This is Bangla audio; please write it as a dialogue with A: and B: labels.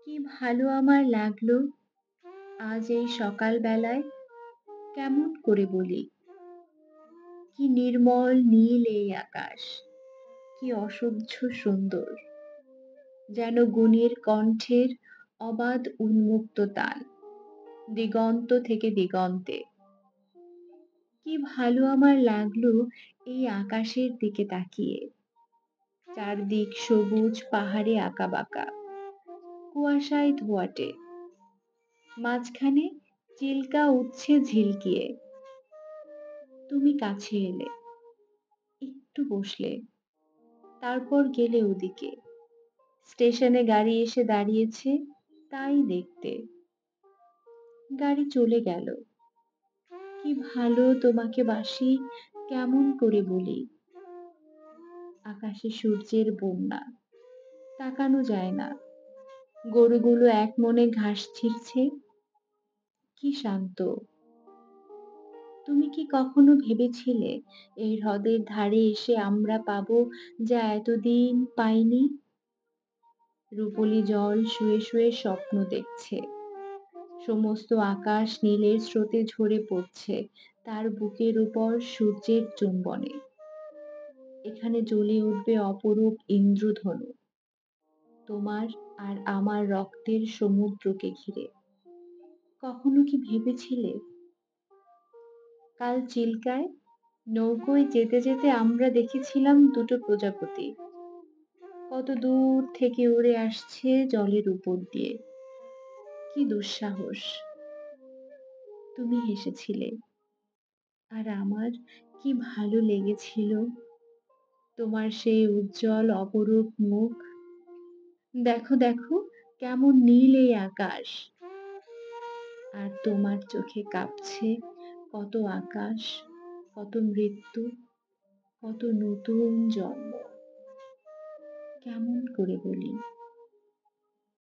A: কি ভালো আমার লাগলো আজ এই সকালবেলায়, কেমন করে বলি? কি নির্মল নীল এই আকাশ, কি অসহ্য সুন্দর, যেন গুণীর কণ্ঠের অবাধ উন্মুক্ত তান, দিগন্ত থেকে দিগন্তে। কি ভালো আমার লাগলো এই আকাশের দিকে তাকিয়ে, চারদিক সবুজ পাহাড়ে আঁকাবাঁকা, কুয়াশায় ধোঁয়াটে, মাঝখানে চিল্কা উঠছে ঝিলকিয়ে। তুমি কাছে এলে, একটু বসলে, তারপর গেলে ওদিকে। স্টেশনে গাড়ি এসে দাঁড়িয়েছে, তাই দেখতে। গাড়ি চলে গেল। কি ভালো তোমাকে বাসি, কেমন করে বলি? আকাশে সূর্যের বন্যা, তাকানো যায় না। গরুগুলো একমনে ঘাস ছিঁড়ছে, কি শান্ত। তুমি কি কখনো ভেবেছিলে এই হ্রদের ধারে এসে আমরা পাবো যা এতদিন পাইনি? রূপলি জল শুয়ে শুয়ে স্বপ্ন দেখছে, সমস্ত আকাশ নীলের স্রোতে ঝরে পড়ছে তার বুকের উপর সূর্যের চুম্বনে। এখানে জ্বলে উঠবে অপরূপ ইন্দ্রধনু, তোমার আর আমার রক্তের সমুদ্রকে ঘিরে। কখনো কি ভেবেছিলে কাল চিল্কায় নৌকোয় যেতে যেতে আমরা দেখেছিলাম দুটো প্রজাপতি, কত দূর থেকে উড়ে আসছে জলের উপর দিয়ে। কি দুঃসাহস! তুমি হেসেছিলে, আর আমার কি ভালো লেগেছিল তোমার সেই উজ্জ্বল অপরূপ মুখ। দেখো দেখো, কেমন নীল এই আকাশ, আর তোমার চোখে কাঁপছে কত আকাশ, কত মৃত্যু, কত নতুন জন্ম। কেমন করে বলি?